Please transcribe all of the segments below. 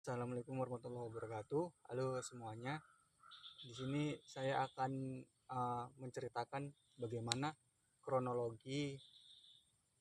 Assalamualaikum warahmatullahi wabarakatuh. Halo semuanya. Di sini saya akan menceritakan bagaimana kronologi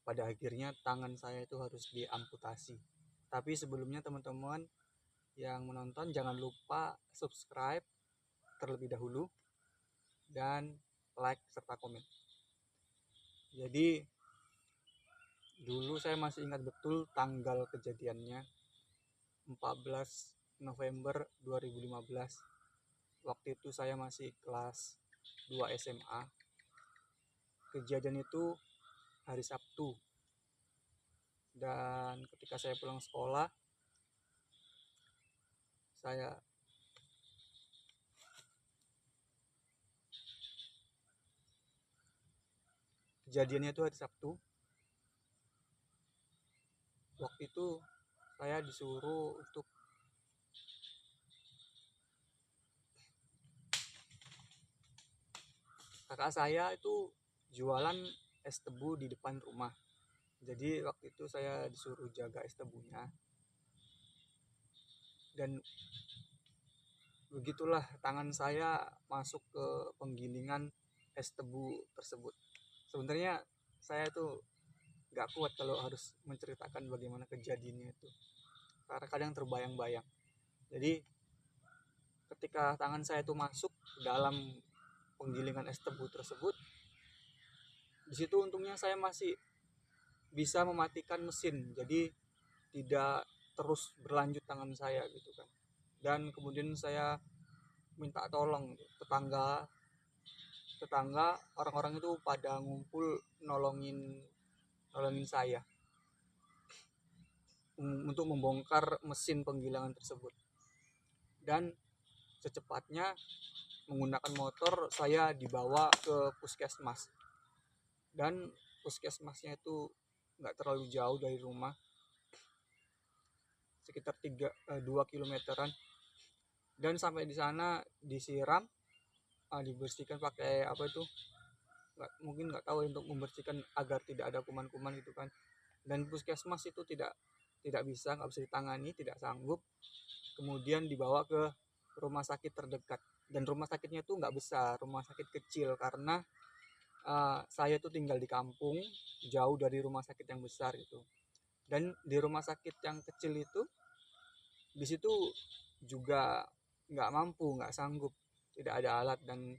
pada akhirnya tangan saya itu harus diamputasi. Tapi sebelumnya teman-teman yang menonton jangan lupa subscribe terlebih dahulu dan like serta komen. Jadi dulu saya masih ingat betul tanggal kejadiannya 14 November 2015. Waktu itu saya masih kelas 2 SMA. Kejadian itu hari Sabtu. Dan ketika saya pulang sekolah, saya kejadiannya itu hari Sabtu. Waktu itu saya disuruh untuk kakak saya itu jualan es tebu di depan rumah. Jadi waktu itu saya disuruh jaga es tebunya. Dan begitulah tangan saya masuk ke penggilingan es tebu tersebut. Sebenarnya saya tuh nggak kuat kalau harus menceritakan bagaimana kejadiannya itu, karena kadang terbayang-bayang. Jadi ketika tangan saya itu masuk dalam penggilingan es tebu tersebut, di situ untungnya saya masih bisa mematikan mesin, jadi tidak terus berlanjut tangan saya gitu kan. Dan kemudian saya minta tolong tetangga tetangga orang-orang itu pada ngumpul nolongin nolongin saya untuk membongkar mesin penggilingan tersebut. Dan secepatnya menggunakan motor saya dibawa ke puskesmas. Dan puskesmasnya itu nggak terlalu jauh dari rumah, sekitar 2 kilometeran. Dan sampai di sana disiram, dibersihkan pakai apa itu, mungkin nggak tahu, untuk membersihkan agar tidak ada kuman-kuman gitu kan. Dan puskesmas itu tidak bisa, nggak bisa ditangani, tidak sanggup. Kemudian dibawa ke rumah sakit terdekat, dan rumah sakitnya itu nggak besar, rumah sakit kecil, karena saya tuh tinggal di kampung jauh dari rumah sakit yang besar itu. Dan di rumah sakit yang kecil itu, di situ juga nggak mampu, nggak sanggup, tidak ada alat dan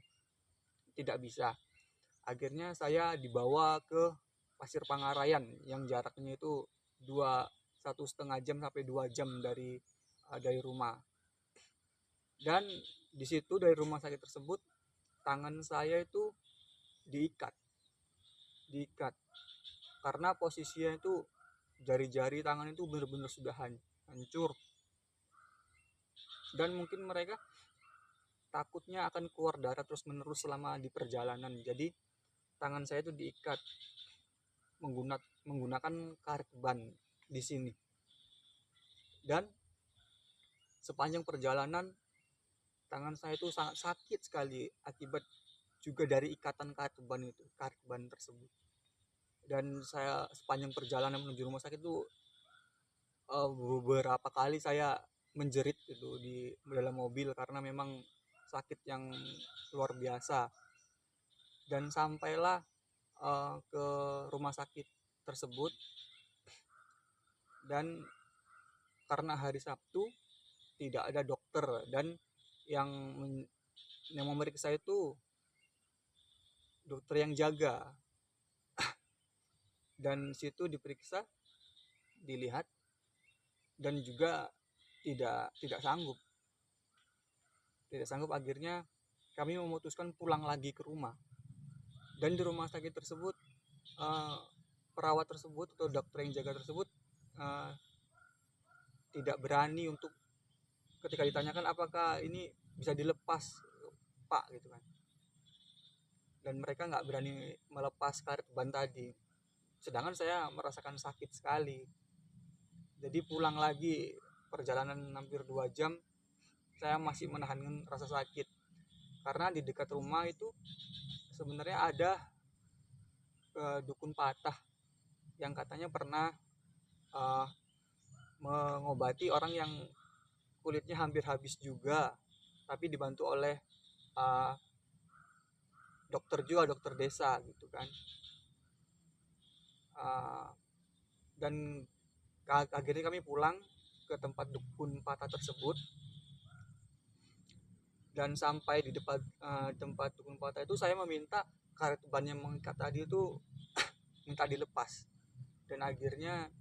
tidak bisa. Akhirnya saya dibawa ke Pasir Pangarayan yang jaraknya itu 1,5 jam sampai 2 jam dari rumah. Dan di situ dari rumah sakit tersebut tangan saya itu diikat diikat karena posisinya itu jari-jari tangan itu benar-benar sudah hancur. Dan mungkin mereka takutnya akan keluar darah terus menerus selama di perjalanan, jadi tangan saya itu diikat menggunakan karet ban di sini. Dan sepanjang perjalanan tangan saya itu sangat sakit sekali akibat juga dari ikatan karet ban tersebut. Dan saya sepanjang perjalanan menuju rumah sakit itu beberapa kali saya menjerit itu di dalam mobil karena memang sakit yang luar biasa. Dan sampailah ke rumah sakit tersebut, dan karena hari Sabtu tidak ada dokter, dan yang yang memeriksa itu dokter yang jaga. Dan situ diperiksa, dilihat, dan juga tidak sanggup. Akhirnya kami memutuskan pulang lagi ke rumah. Dan di rumah sakit tersebut, perawat tersebut atau dokter yang jaga tersebut tidak berani untuk, ketika ditanyakan apakah ini bisa dilepas pak gitu kan, dan mereka nggak berani melepas karet ban tadi, sedangkan saya merasakan sakit sekali. Jadi pulang lagi, perjalanan hampir 2 jam, saya masih menahan rasa sakit. Karena di dekat rumah itu sebenarnya ada dukun patah yang katanya pernah mengobati orang yang kulitnya hampir habis juga, tapi dibantu oleh uh, dokter juga, dokter desa gitu kan. Uh, dan akhirnya kami pulang ke tempat dukun patah tersebut, dan sampai di depan tempat dukun patah itu saya meminta karet ban yang mengikat tadi itu minta dilepas, dan akhirnya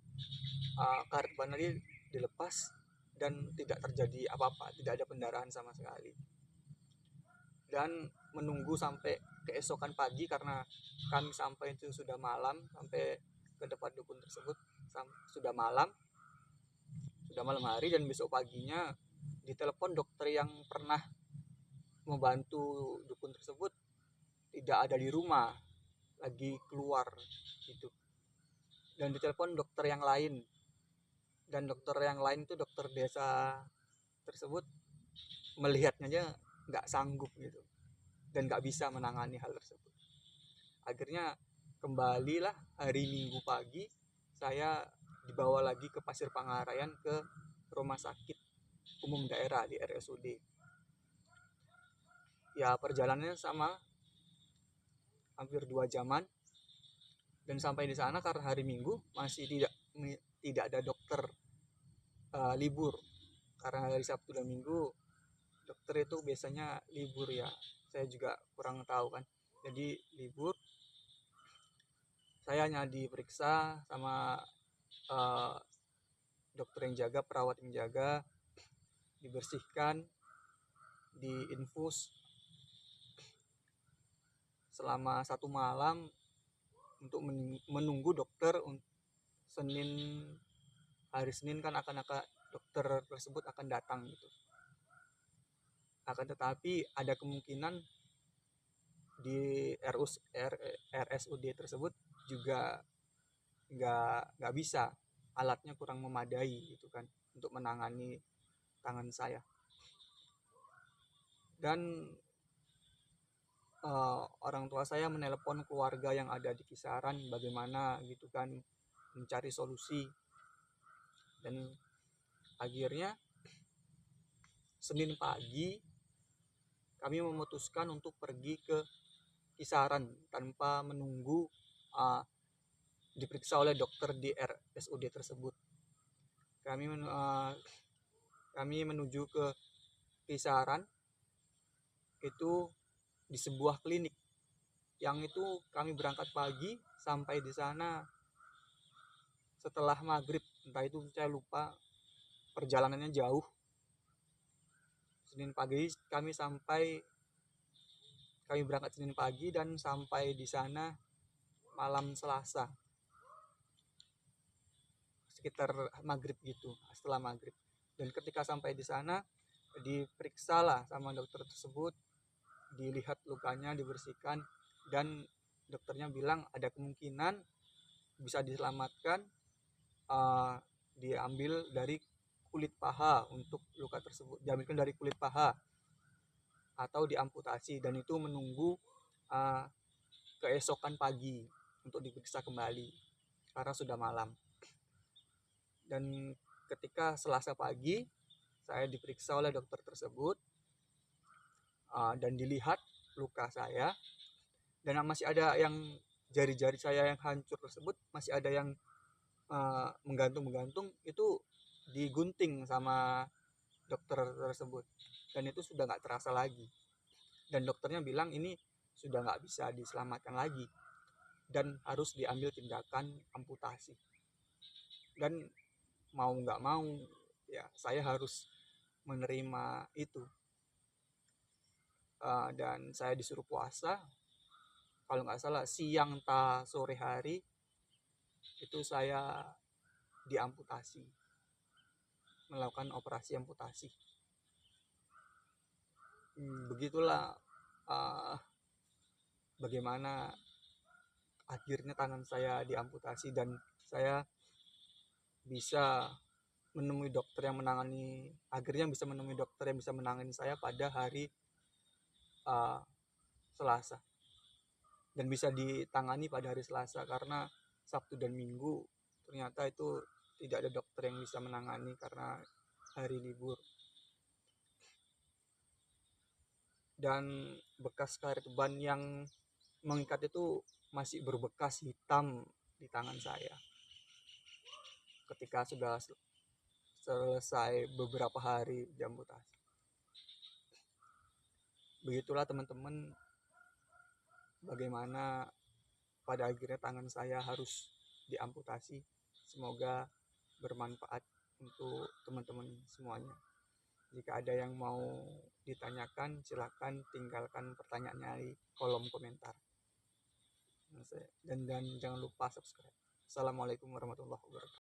karet ban tadi dilepas dan tidak terjadi apa-apa, tidak ada pendarahan sama sekali. Dan menunggu sampai keesokan pagi karena kami sampai itu sudah malam, sampai ke tempat dukun tersebut sudah malam hari, dan besok paginya ditelepon dokter yang pernah membantu dukun tersebut tidak ada di rumah, lagi keluar gitu. Dan ditelepon dokter yang lain, dan dokter yang lain itu dokter desa tersebut melihatnya aja nggak sanggup gitu, dan nggak bisa menangani hal tersebut. Akhirnya kembalilah hari Minggu pagi, saya dibawa lagi ke Pasir Pangarayan, ke rumah sakit umum daerah di RSUD. Ya perjalanannya sama, hampir 2 jaman. Dan sampai di sana karena hari Minggu masih tidak ada dokter, libur, karena hari Sabtu dan Minggu dokter itu biasanya libur ya, saya juga kurang tahu kan, jadi libur. Saya hanya diperiksa sama dokter yang jaga, perawat yang jaga, dibersihkan, diinfus selama 1 malam untuk menunggu dokter. Hari Senin kan akan dokter tersebut akan datang gitu. Akan tetapi ada kemungkinan di RSUD tersebut juga nggak bisa, alatnya kurang memadai gitu kan untuk menangani tangan saya. Dan orang tua saya menelepon keluarga yang ada di kisaran bagaimana gitu kan, mencari solusi. Dan akhirnya Senin pagi kami memutuskan untuk pergi ke kisaran tanpa menunggu diperiksa oleh dokter di RSUD tersebut. Kami menuju ke kisaran itu di sebuah klinik yang itu kami berangkat pagi, sampai di sana setelah maghrib, entah itu saya lupa, perjalanannya jauh. Kami berangkat Senin pagi dan sampai di sana malam Selasa sekitar maghrib gitu, setelah maghrib. Dan ketika sampai di sana diperiksalah sama dokter tersebut, dilihat lukanya, dibersihkan, dan dokternya bilang ada kemungkinan bisa diselamatkan, diambil dari kulit paha untuk luka tersebut, diambilkan dari kulit paha atau diamputasi, dan itu menunggu keesokan pagi untuk diperiksa kembali karena sudah malam. Dan ketika Selasa pagi saya diperiksa oleh dokter tersebut, dan dilihat luka saya, dan masih ada yang jari-jari saya yang hancur tersebut masih ada yang menggantung-menggantung, itu digunting sama dokter tersebut, dan itu sudah nggak terasa lagi. Dan dokternya bilang ini sudah nggak bisa diselamatkan lagi dan harus diambil tindakan amputasi. Dan mau nggak mau ya saya harus menerima itu. Dan saya disuruh puasa, kalau nggak salah siang sore hari itu saya diamputasi, melakukan operasi amputasi. Begitulah bagaimana akhirnya tangan saya diamputasi, dan saya bisa menemui dokter yang bisa menangani saya pada hari Selasa, dan bisa ditangani pada hari Selasa, karena Sabtu dan Minggu ternyata itu tidak ada dokter yang bisa menangani karena hari libur. dan bekas karet ban yang mengikat itu masih berbekas hitam di tangan saya ketika sudah selesai beberapa hari diamputasi. Begitulah teman-teman, bagaimana pada akhirnya tangan saya harus diamputasi. Semoga bermanfaat untuk teman-teman semuanya. Jika ada yang mau ditanyakan, silakan tinggalkan pertanyaannya di kolom komentar. Dan jangan lupa subscribe. Assalamualaikum warahmatullahi wabarakatuh.